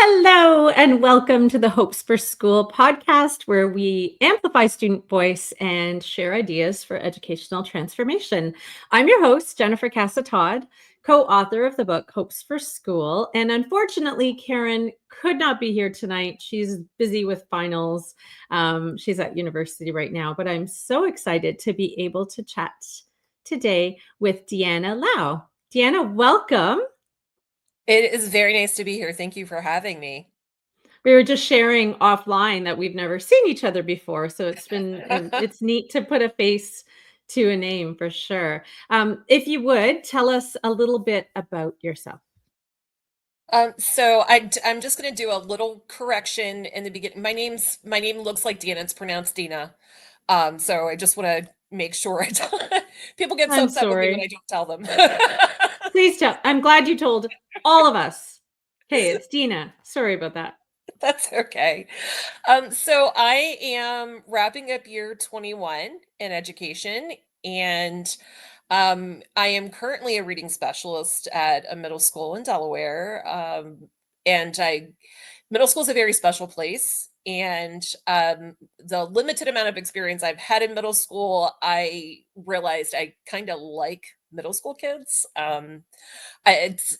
Hello, and welcome to the Hopes for School podcast, where we amplify student voice and share ideas for educational transformation. I'm your host, Jennifer Casa-Todd, co author of the book Hopes for School. And unfortunately, Karen could not be here tonight. She's busy with finals. She's at university right now, but I'm so excited to be able to chat today with Deanna Lough. Deanna, welcome. It is very nice to be here. Thank you for having me. We were just sharing offline that we've never seen each other before, so it's neat to put a face to a name for sure. If you would tell us a little bit about yourself. I'm just going to do a little correction in the beginning. My name looks like Deanna. It's pronounced Dina. So I just want to make sure people get so I'm upset with me when I sorry. don't tell them. Please tell. I'm glad you told all of us. Hey, it's Dina. Sorry about that. That's okay. So I am wrapping up year 21 in education, and I am currently a reading specialist at a middle school in Delaware. And I Middle school is a very special place, and the limited amount of experience I've had in middle school, I realized I kind of like middle school kids.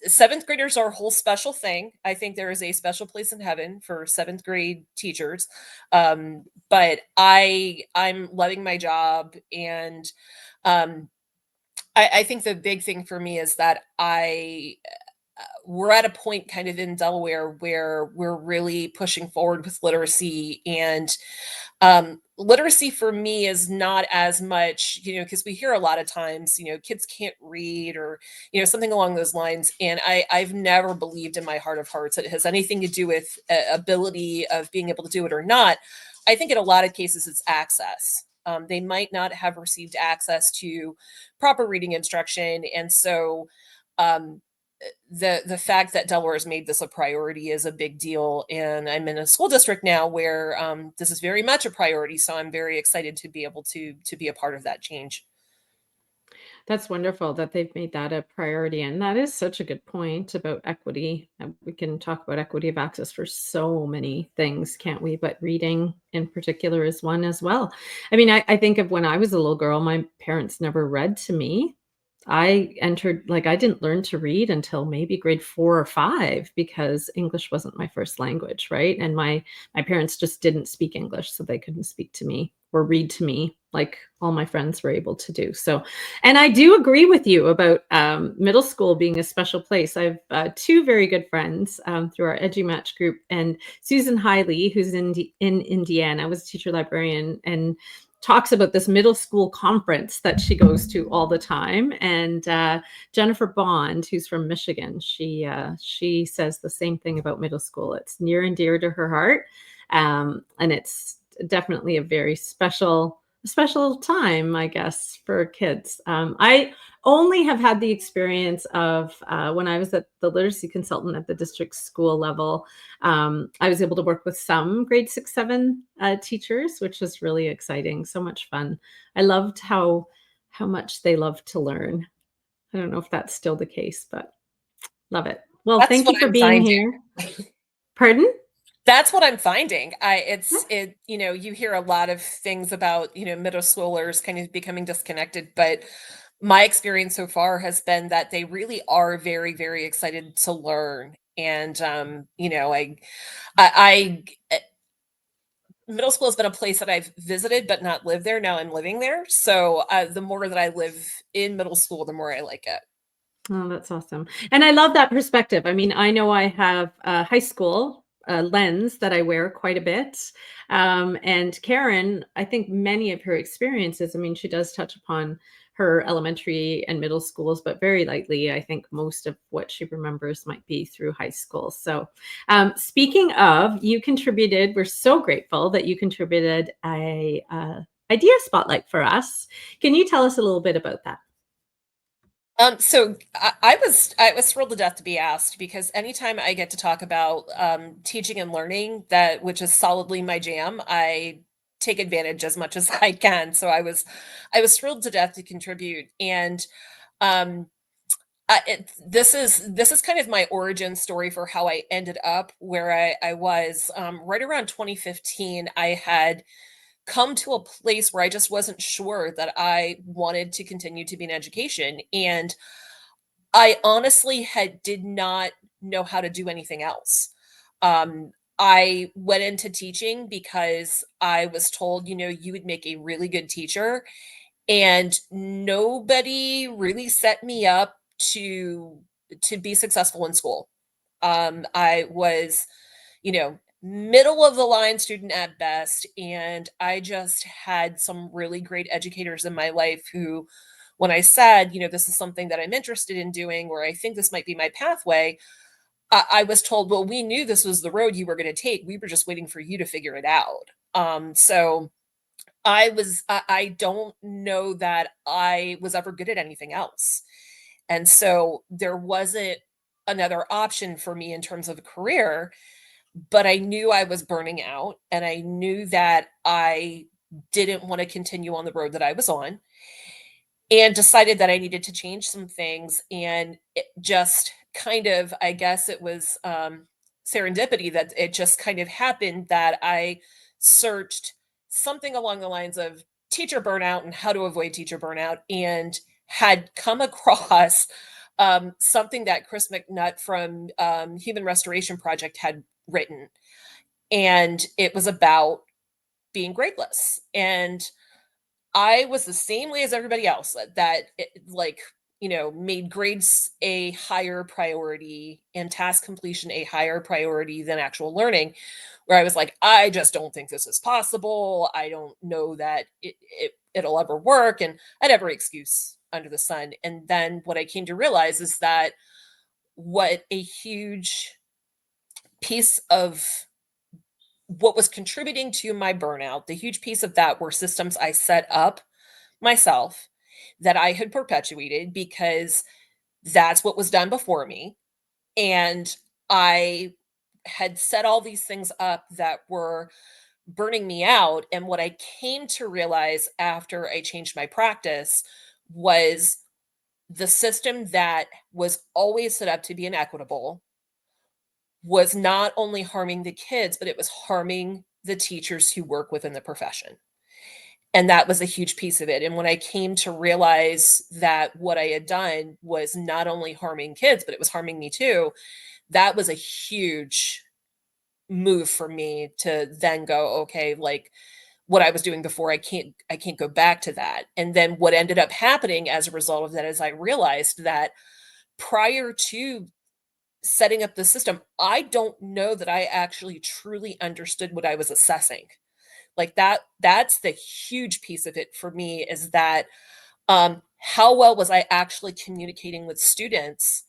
Seventh graders are a whole special thing. I think there is a special place in heaven for seventh grade teachers. But I'm loving my job, and um, I think the big thing for me is that I we're at a point kind of in Delaware where we're really pushing forward with literacy. And literacy for me is not as much, because we hear a lot of times, kids can't read, or, something along those lines. And I've never believed in my heart of hearts that it has anything to do with ability of being able to do it or not. I think in a lot of cases it's access. They might not have received access to proper reading instruction. And so, um, the fact that Delaware has made this a priority is a big deal, and I'm in a school district now where this is very much a priority. So I'm very excited to be able to be a part of that change. That's wonderful that they've made that a priority, and that is such a good point about equity. We can talk about equity of access for so many things, can't we? But reading in particular is one as well. I mean, I think of when I was a little girl, my parents never read to me. I didn't learn to read until maybe grade 4 or 5 because English wasn't my first language, right? And my parents just didn't speak English, so they couldn't speak to me or read to me like all my friends were able to do. So, and I do agree with you about middle school being a special place. I've two very good friends through our EduMatch group, and Susan Hiley, who's in Indiana, was a teacher librarian and talks about this middle school conference that she goes to all the time. And Jennifer Bond, who's from Michigan, she says the same thing about middle school. It's near and dear to her heart, and it's definitely a very special time, I guess, for kids. I only have had the experience of when I was at the literacy consultant at the district school level. I was able to work with some grade 6, 7 teachers, which was really exciting. So much fun. I loved how much they love to learn. I don't know if that's still the case, but love it. Well, That's thank what you for I'm being finding. here. Pardon? That's what I'm finding. You hear a lot of things about, middle schoolers kind of becoming disconnected, but my experience so far has been that they really are very, very excited to learn. And, I middle school has been a place that I've visited but not lived there. Now I'm living there. So the more that I live in middle school, the more I like it. Oh, that's awesome. And I love that perspective. I mean, I know I have a high school lens that I wear quite a bit. And Karen, I think many of her experiences, I mean, she does touch upon her elementary and middle schools, but very lightly. I think most of what she remembers might be through high school. So, speaking of, you contributed, we're so grateful that you contributed a idea spotlight for us. Can you tell us a little bit about that? So I was thrilled to death to be asked, because anytime I get to talk about teaching and learning, that which is solidly my jam, I take advantage as much as I can. So I was thrilled to death to contribute. And um This is kind of my origin story for how I ended up where I was. Right around 2015, I had come to a place where I just wasn't sure that I wanted to continue to be in education, and I honestly had did not know how to do anything else. I went into teaching because I was told, you would make a really good teacher, and nobody really set me up to be successful in school. I was, middle of the line student at best, and I just had some really great educators in my life who, when I said, this is something that I'm interested in doing, or I think this might be my pathway, I was told, well, we knew this was the road you were going to take. We were just waiting for you to figure it out. So I don't know that I was ever good at anything else. And so there wasn't another option for me in terms of a career, but I knew I was burning out, and I knew that I didn't want to continue on the road that I was on, and decided that I needed to change some things. And it just kind of, I guess it was serendipity that it just kind of happened that I searched something along the lines of teacher burnout and how to avoid teacher burnout, and had come across something that Chris McNutt from Human Restoration Project had written. And it was about being gradeless. And I was the same way as everybody else that like, made grades a higher priority and task completion a higher priority than actual learning, where I was like, I just don't think this is possible. I don't know that it'll ever work. And I had every excuse under the sun. And then what I came to realize is that what a huge piece of what was contributing to my burnout, the huge piece of that were systems I set up myself that I had perpetuated because that's what was done before me. And I had set all these things up that were burning me out. And what I came to realize after I changed my practice was the system that was always set up to be inequitable was not only harming the kids, but it was harming the teachers who work within the profession. And that was a huge piece of it. And when I came to realize that what I had done was not only harming kids, but it was harming me too, that was a huge move for me to then go, okay, like what I was doing before, I can't go back to that. And then what ended up happening as a result of that is I realized that prior to setting up the system, I don't know that I actually truly understood what I was assessing. Like that's the huge piece of it for me is that how well was I actually communicating with students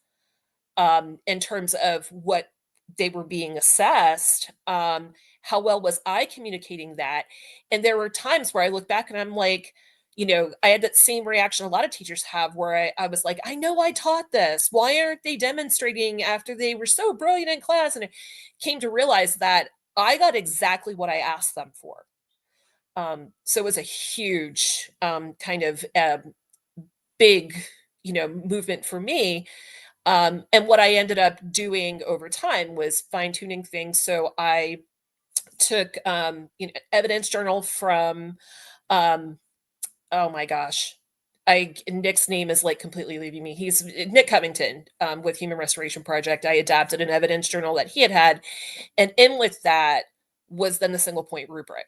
in terms of what they were being assessed? How well was I communicating that? And there were times where I look back and I'm like, I had that same reaction a lot of teachers have where I was like, I know I taught this. Why aren't they demonstrating after they were so brilliant in class? And I came to realize that I got exactly what I asked them for. So it was a huge kind of big, movement for me. And what I ended up doing over time was fine tuning things. So I took, evidence journal from, um, oh my gosh, Nick's name is like completely leaving me. He's Nick Covington with Human Restoration Project. I adapted an evidence journal that he had, and in with that was then the single point rubric.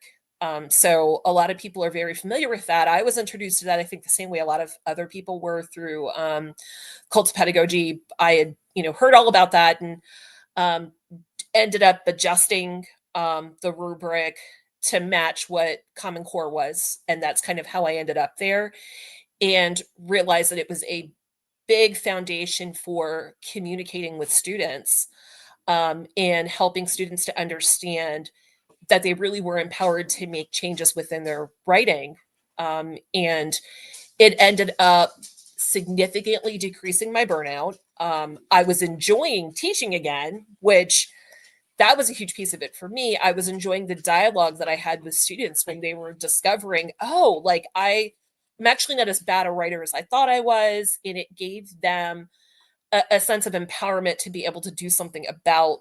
So a lot of people are very familiar with that. I was introduced to that, I think, the same way a lot of other people were through cults of pedagogy. I had, heard all about that and um, ended up adjusting the rubric to match what Common Core was, and that's kind of how I ended up there. And realized that it was a big foundation for communicating with students and helping students to understand that they really were empowered to make changes within their writing. And it ended up significantly decreasing my burnout. I was enjoying teaching again, which that was a huge piece of it for me. I was enjoying the dialogue that I had with students when they were discovering, oh, like I'm actually not as bad a writer as I thought I was. And it gave them a sense of empowerment to be able to do something about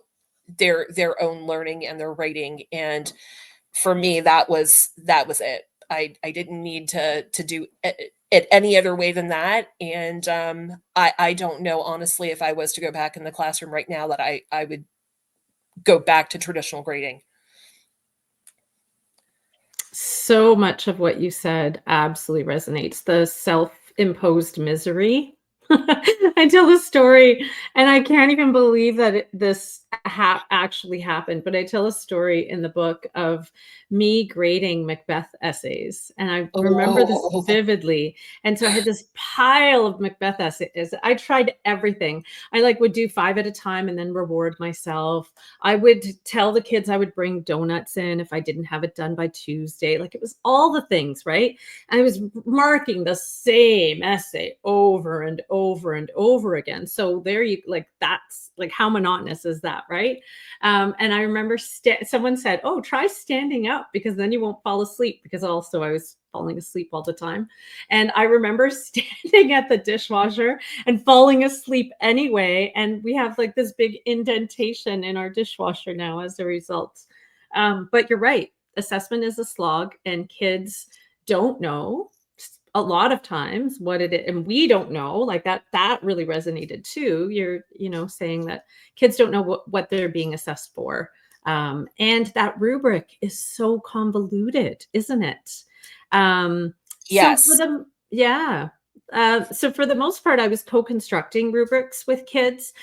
their own learning and their writing. And for me, that was it. I didn't need to do it any other way than that. And I don't know honestly if I was to go back in the classroom right now that I would go back to traditional grading. So much of what you said absolutely resonates. The self-imposed misery. I tell a story, and I can't even believe that this actually happened. But I tell a story in the book of me grading Macbeth essays, and I remember this Oh, vividly. And so I had this pile of Macbeth essays. I tried everything. I like would do 5 at a time and then reward myself. I would tell the kids I would bring donuts in if I didn't have it done by Tuesday. Like it was all the things, right? I was marking the same essay over and over and over again. So there you like that's like how monotonous is that, right? And I remember someone said, "Oh, try standing up because then you won't fall asleep." Because also I was falling asleep all the time, and I remember standing at the dishwasher and falling asleep anyway. And we have like this big indentation in our dishwasher now as a result. But you're right. Assessment is a slog, and kids don't know a lot of times what it is, and we don't know. Like that really resonated too. You're, saying that kids don't know what they're being assessed for. And that rubric is so convoluted, isn't it? So for yes. them, yeah. So for the most part, I was co-constructing rubrics with kids.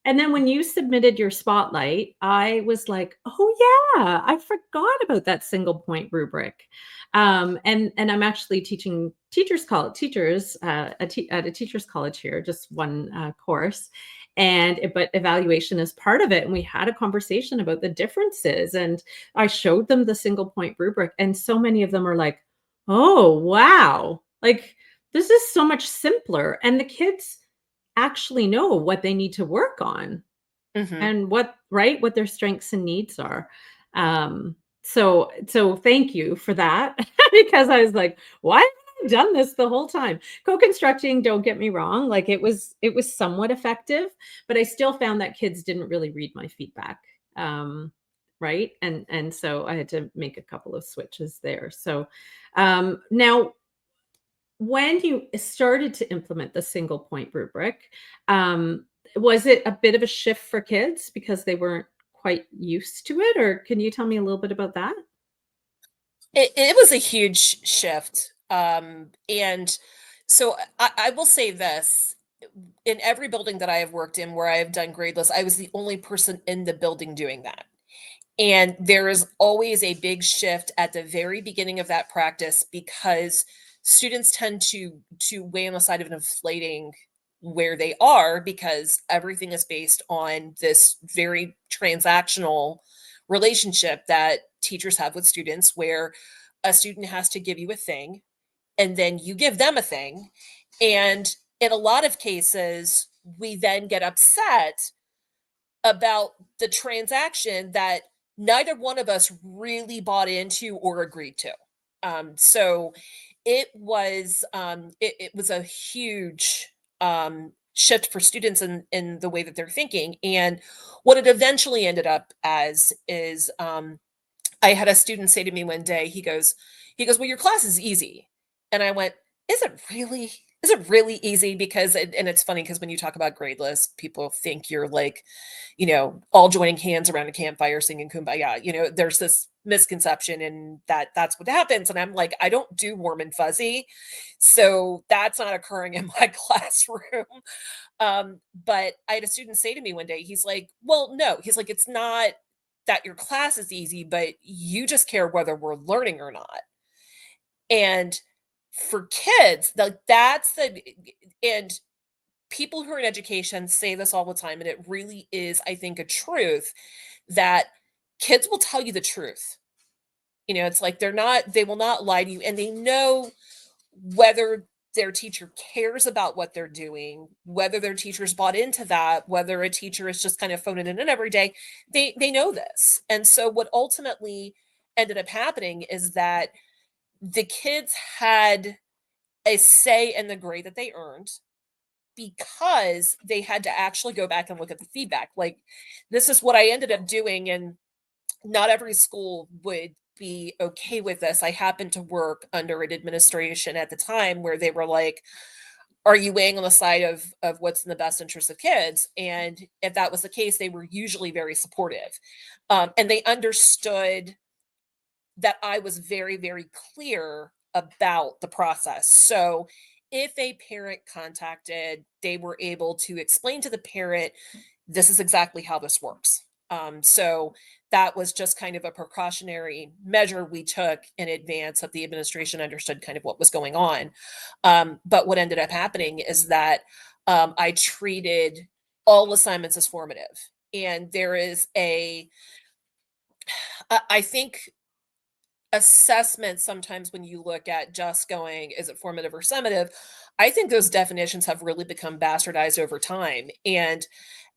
And then when you submitted your spotlight, I was like, oh yeah, I forgot about that single point rubric. And I'm actually teaching teachers at a teachers college here, just one course, but evaluation is part of it. And we had a conversation about the differences, and I showed them the single point rubric, and so many of them are like, "Oh wow, like this is so much simpler," and the kids actually know what they need to work on Hmm. and what their strengths and needs are. So thank you for that because I was like, why haven't I done this the whole time? Co-constructing, don't get me wrong, like it was somewhat effective, but I still found that kids didn't really read my feedback. Right. And so I had to make a couple of switches there. So now when you started to implement the single point rubric, was it a bit of a shift for kids because they weren't quite used to it? Or can you tell me a little bit about that? It was a huge shift. And so I will say this: in every building that I have worked in where I have done gradeless, I was the only person in the building doing that. And there is always a big shift at the very beginning of that practice because students tend to weigh on the side of inflating where they are because everything is based on this very transactional relationship that teachers have with students where a student has to give you a thing and then you give them a thing. And in a lot of cases, we then get upset about the transaction that neither one of us really bought into or agreed to. So it was a huge shift for students in the way that they're thinking. And what it eventually ended up as is I had a student say to me one day, he goes, "Well, your class is easy." And I went, "Is it really? Is it really easy?" Because and it's funny because when you talk about gradeless, people think you're like, all joining hands around a campfire singing kumbaya. There's this misconception and that's what happens. And I'm like, I don't do warm and fuzzy. So that's not occurring in my classroom. But I had a student say to me one day, he's like, "Well, no." He's like, "It's not that your class is easy, but you just care whether we're learning or not." And for kids, that's the and people who are in education say this all the time, and it really is, I think, a truth that kids will tell you the truth. It's like they will not lie to you, and they know whether their teacher cares about what they're doing, whether their teacher's bought into that, whether a teacher is just kind of phoning it in every day. They know this. And so what ultimately ended up happening is that the kids had a say in the grade that they earned. because they had to actually go back and look at the feedback. Like, this is what I ended up doing, and not every school would be okay with this. I happened to work under an administration at the time where they were like, are you weighing on the side of what's in the best interest of kids? And if that was the case, they were usually very supportive. And they understood that I was very, very clear about the process. So if a parent contacted, they were able to explain to the parent, this is exactly how this works. So that was just kind of a precautionary measure we took in advance that the administration understood kind of what was going on. But what ended up happening is that I treated all assignments as formative. And there is I think assessment sometimes when you look at just going, is it formative or summative? I think those definitions have really become bastardized over time. And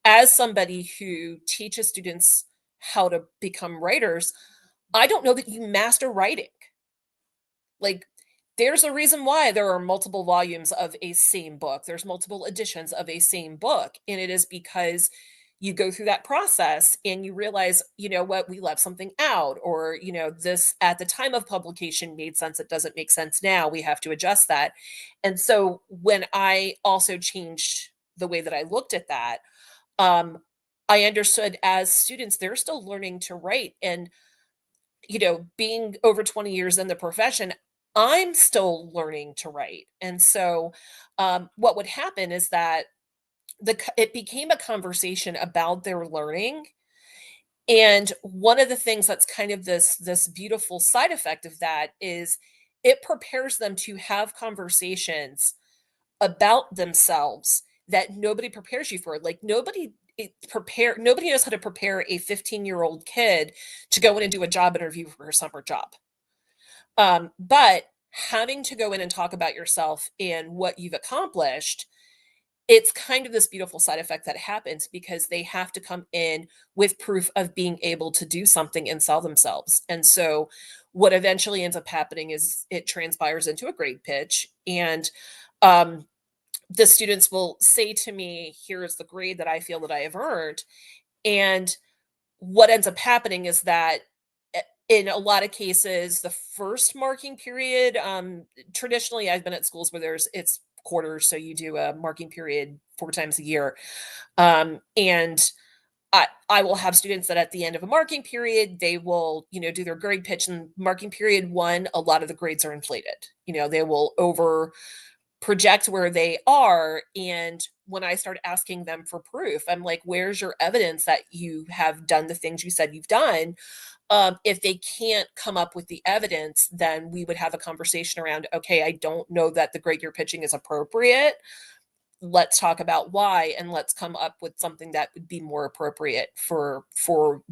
as somebody who teaches students how to become writers, I don't know that you master writing. Like, there's a reason why there are multiple volumes of a same book. There's multiple editions of a same book. And it is because you go through that process and you realize, you know what, we left something out, or, this at the time of publication made sense. It doesn't make sense now. We have to adjust that. And so when I also changed the way that I looked at that, um, I understood as students, they're still learning to write. And being over 20 years in the profession, I'm still learning to write. And so, what would happen is that it became a conversation about their learning. And one of the things that's kind of this beautiful side effect of that is it prepares them to have conversations about themselves that nobody prepares you for. Like, nobody knows how to prepare a 15-year-old kid to go in and do a job interview for a summer job. But having to go in and talk about yourself and what you've accomplished, it's kind of this beautiful side effect that happens because they have to come in with proof of being able to do something and sell themselves. And so what eventually ends up happening is it transpires into a grade pitch. And um, the students will say to me, here is the grade that I feel that I have earned. And what ends up happening is that in a lot of cases, the first marking period, traditionally I've been at schools where it's quarters, so you do a marking period 4 times a year. And I will have students that at the end of a marking period, they will, do their grade pitch, and marking period one, a lot of the grades are inflated. They will over project where they are. And when I start asking them for proof, I'm like, where's your evidence that you have done the things you said you've done? If they can't come up with the evidence, then we would have a conversation around, okay, I don't know that the grade you're pitching is appropriate. Let's talk about why, and let's come up with something that would be more appropriate for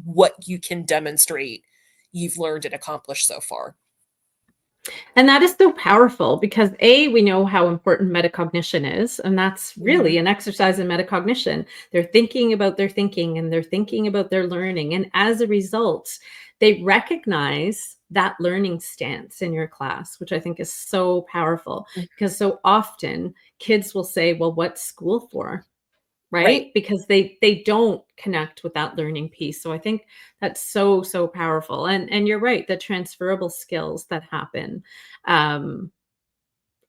what you can demonstrate you've learned and accomplished so far. And that is so powerful because we know how important metacognition is, and that's Mhm. really an exercise in metacognition. They're thinking about their thinking and they're thinking about their learning. And as a result, they recognize that learning stance in your class, which I think is so powerful Mm. because so often kids will say, well, what's school for? Right. Right? Because they don't connect with that learning piece. So I think that's so powerful. And you're right, the transferable skills that happen um,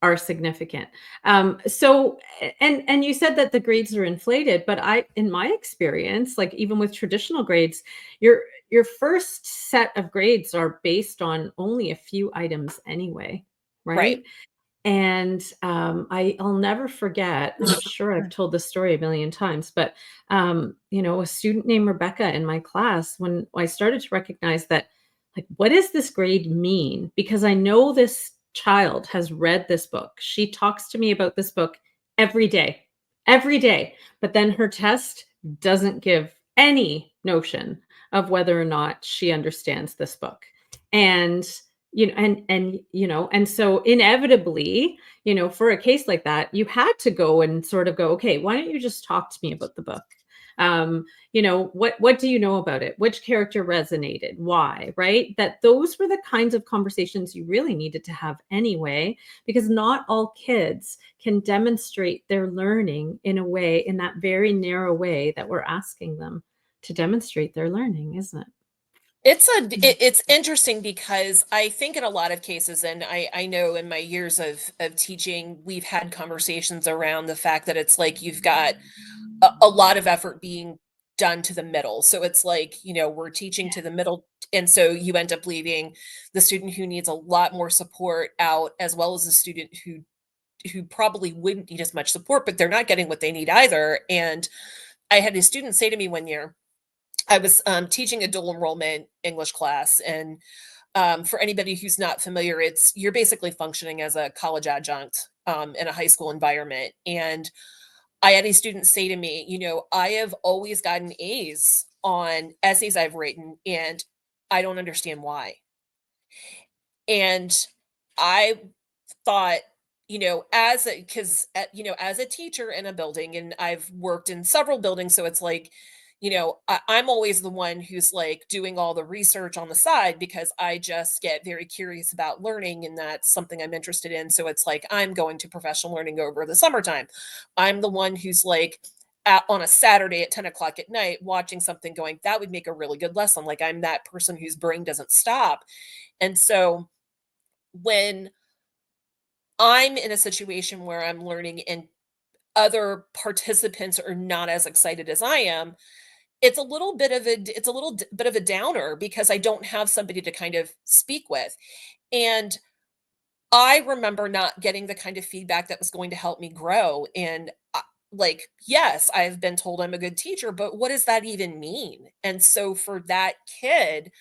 are significant. And you said that the grades are inflated, but in my experience, like even with traditional grades, your first set of grades are based on only a few items anyway, Right. right? And, I'll never forget, and I'm sure I've told this story a million times, but, a student named Rebecca in my class, when I started to recognize that, like, what does this grade mean? Because I know this child has read this book. She talks to me about this book every day, but then her test doesn't give any notion of whether or not she understands this book. And and so inevitably, for a case like that, you had to go and sort of go, okay, why don't you just talk to me about the book? What do you know about it? Which character resonated? Why? Right? That those were the kinds of conversations you really needed to have anyway, because not all kids can demonstrate their learning in a way, in that very narrow way that we're asking them to demonstrate their learning, isn't it? It's interesting because I think in a lot of cases, and I know in my years of teaching, we've had conversations around the fact that it's like you've got a lot of effort being done to the middle. So it's like, we're teaching to the middle, and so you end up leaving the student who needs a lot more support out, as well as the student who probably wouldn't need as much support, but they're not getting what they need either. And I had a student say to me one year, I was teaching a dual enrollment English class, and for anybody who's not familiar, it's you're basically functioning as a college adjunct in a high school environment. And I had a student say to me, I have always gotten A's on essays I've written, and I don't understand why. And I thought, as a teacher in a building, and I've worked in several buildings, so it's like, I'm always the one who's like doing all the research on the side because I just get very curious about learning, and that's something I'm interested in. So it's like I'm going to professional learning over the summertime. I'm the one who's like on a Saturday at 10 o'clock at night watching something going, that would make a really good lesson. Like I'm that person whose brain doesn't stop. And so when I'm in a situation where I'm learning and other participants are not as excited as I am, it's a little bit of a downer because I don't have somebody to kind of speak with. And I remember not getting the kind of feedback that was going to help me grow. And like, yes, I've been told I'm a good teacher, but what does that even mean? And so for that kid,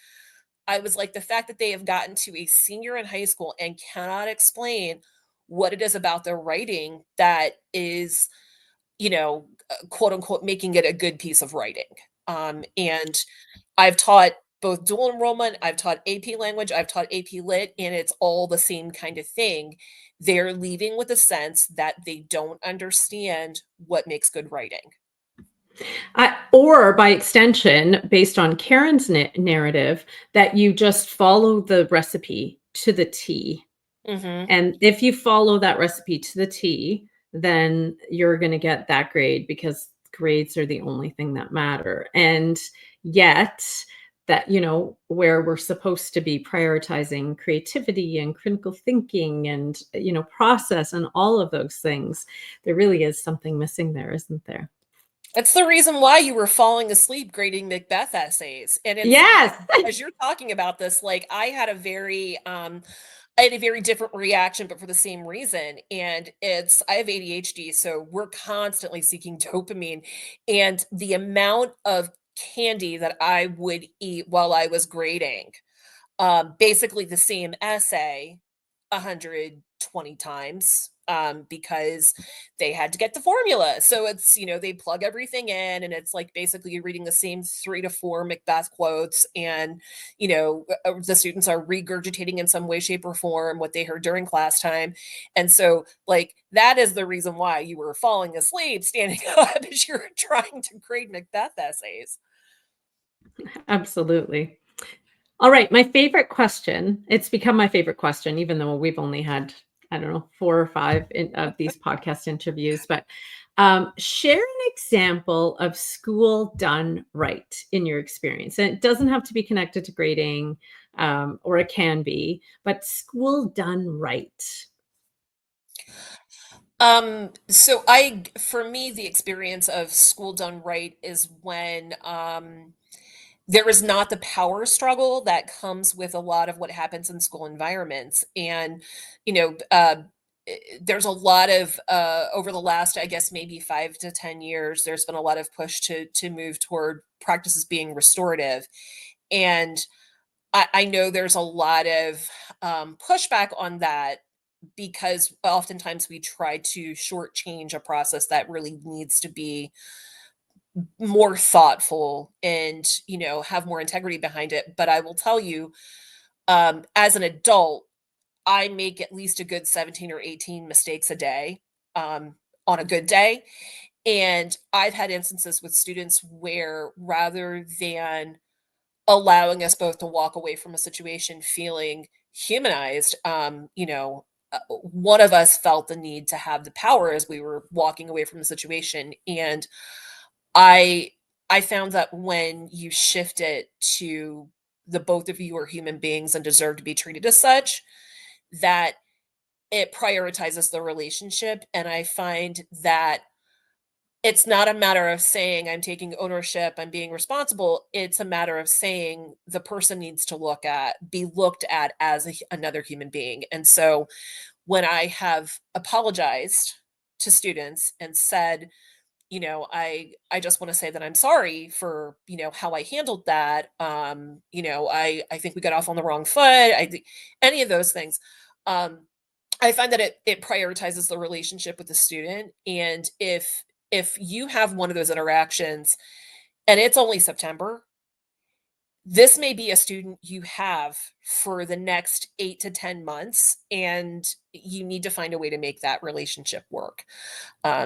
I was like, the fact that they have gotten to a senior in high school and cannot explain what it is about their writing that is, quote unquote, making it a good piece of writing. And I've taught both dual enrollment, I've taught AP language, I've taught AP lit, and it's all the same kind of thing. They're leaving with a sense that they don't understand what makes good writing. Or by extension, based on Karen's narrative, that you just follow the recipe to the T. Hmm. And if you follow that recipe to the T, then you're going to get that grade because grades are the only thing that matter. And yet, that, where we're supposed to be prioritizing creativity and critical thinking and, process and all of those things, there really is something missing there, isn't there? That's the reason why you were falling asleep grading Macbeth essays. And it's Yes. as you're talking about this, like I had a very different reaction, but for the same reason. And I have ADHD, so we're constantly seeking dopamine. And the amount of candy that I would eat while I was grading, basically the same essay 120 times, because they had to get the formula. So it's, they plug everything in, and it's like basically you're reading the same 3 to 4 Macbeth quotes, and, the students are regurgitating in some way, shape, or form what they heard during class time. And so, like, that is the reason why you were falling asleep standing up as you're trying to grade Macbeth essays. Absolutely. All right, my favorite question. It's become my favorite question, even though we've only had, I don't know, 4 or 5 of these podcast interviews. But share an example of school done right in your experience. And it doesn't have to be connected to grading, or it can be, but school done right. For me, the experience of school done right is when there is not the power struggle that comes with a lot of what happens in school environments. And, you know, there's a lot of over the last, I guess, maybe 5 to 10 years, there's been a lot of push to move toward practices being restorative. And I know there's a lot of pushback on that because oftentimes we try to shortchange a process that really needs to be more thoughtful and, have more integrity behind it. But I will tell you, as an adult, I make at least a good 17 or 18 mistakes a day, on a good day. And I've had instances with students where rather than allowing us both to walk away from a situation feeling humanized, one of us felt the need to have the power as we were walking away from the situation. And I I found that when you shift it to the both of you are human beings and deserve to be treated as such, that it prioritizes the relationship. And I find that it's not a matter of saying I'm taking ownership, I'm being responsible. It's a matter of saying the person needs to be looked at as another human being. And so when I have apologized to students and said, I just want to say that I'm sorry for, how I handled that. I think we got off on the wrong foot. Any of those things. Um, I find that it prioritizes the relationship with the student. And if you have one of those interactions and it's only September, this may be a student you have for the next 8 to 10 months, and you need to find a way to make that relationship work.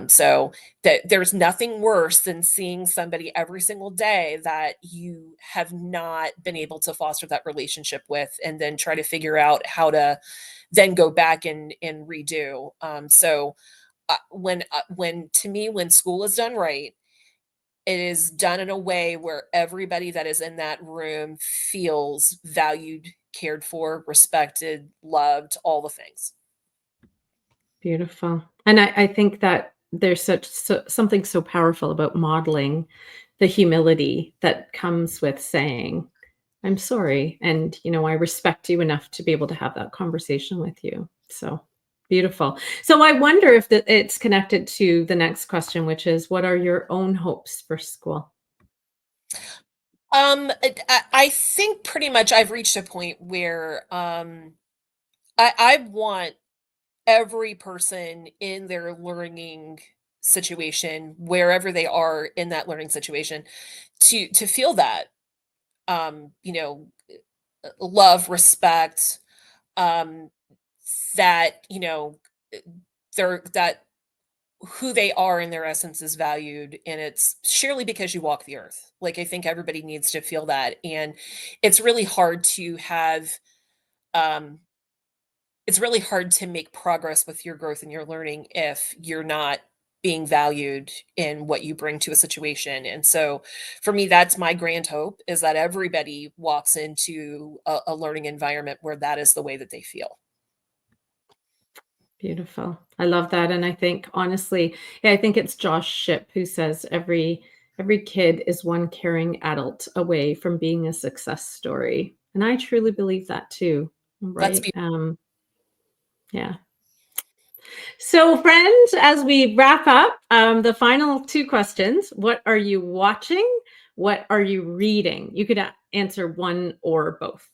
So that there's nothing worse than seeing somebody every single day that you have not been able to foster that relationship with, and then try to figure out how to then go back and redo. When to me, when school is done right, it is done in a way where everybody that is in that room feels valued, cared for, respected, loved, all the things. Beautiful. And I think that there's something so powerful about modeling the humility that comes with saying, I'm sorry. And, I respect you enough to be able to have that conversation with you. So beautiful. So I wonder if it's connected to the next question, which is, what are your own hopes for school? I think pretty much I've reached a point where I want every person in their learning situation, wherever they are in that learning situation, to feel that um, you know, love, respect, um, that they're that who they are in their essence is valued, and it's surely because you walk the earth. Like, I think everybody needs to feel that. And it's really hard to have um it's really hard to make progress with your growth and your learning if you're not being valued in what you bring to a situation. And so for me, that's my grand hope, is that everybody walks into a learning environment where that is the way that they feel. Beautiful. I love that. And I think honestly, yeah, I think it's Josh Shipp who says every kid is one caring adult away from being a success story. And I truly believe that too. That's Right. beautiful. Yeah. So, friends, as we wrap up, the final two questions: what are you watching? What are you reading? You could answer one or both.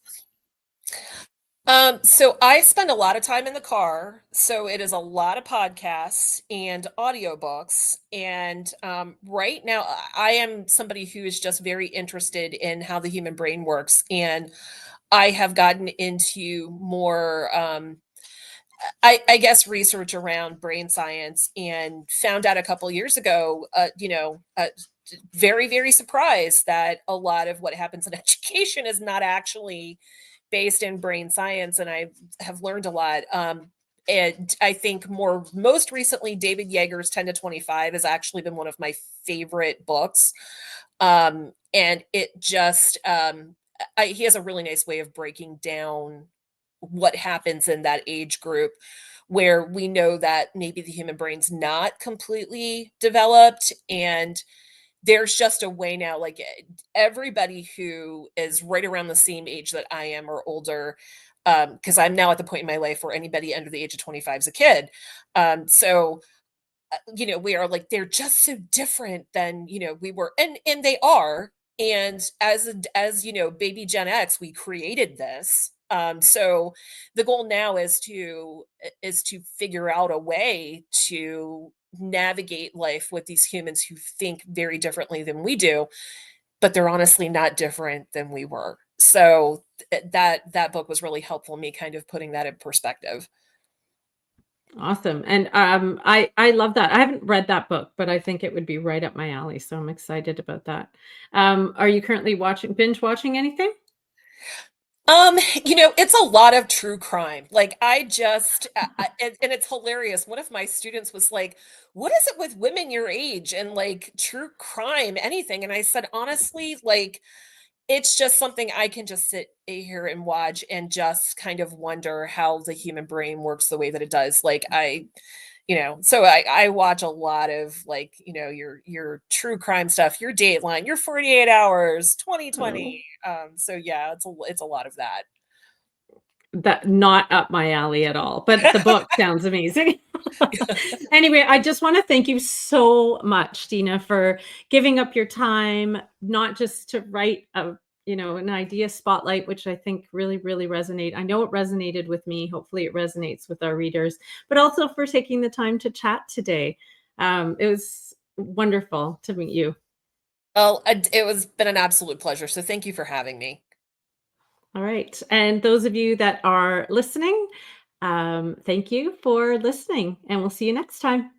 So I spend a lot of time in the car, so it is a lot of podcasts and audiobooks. And right now, I am somebody who is just very interested in how the human brain works, and I have gotten into more, I guess, research around brain science, and found out a couple years ago, very, very surprised that a lot of what happens in education is not actually based in brain science, and I have learned a lot. And I think most recently, David Yeager's 10 to 25 has actually been one of my favorite books. And it just he has a really nice way of breaking down what happens in that age group, where we know that maybe the human brain's not completely developed, and there's just a way now, like, everybody who is right around the same age that I am or older, because I'm now at the point in my life where anybody under the age of 25 is a kid. So we are like, they're just so different than, we were, and they are. And as baby Gen X, we created this. So the goal now is to figure out a way to navigate life with these humans who think very differently than we do, but they're honestly not different than we were. So that book was really helpful, me kind of putting that in perspective. Awesome. And I love that. I haven't read that book, but I think it would be right up my alley. So I'm excited about that. Are you currently binge watching anything? It's a lot of true crime. Like I just and it's hilarious. One of my students was like, "What is it with women your age and like true crime, anything?" And I said, "Honestly, like it's just something I can just sit here and watch and just kind of wonder how the human brain works the way that it does." Like so I watch a lot of like, your true crime stuff, your Dateline, your 48 Hours, 2020. Oh, So yeah, it's a lot of that. that not up my alley at all, but the book sounds amazing. Anyway, I just want to thank you so much, Dina, for giving up your time, not just to write an idea spotlight, which I think really, really resonate. I know it resonated with me. Hopefully it resonates with our readers, but also for taking the time to chat today. It was wonderful to meet you. Well, it was been an absolute pleasure. So thank you for having me. All right. And those of you that are listening, thank you for listening, and we'll see you next time.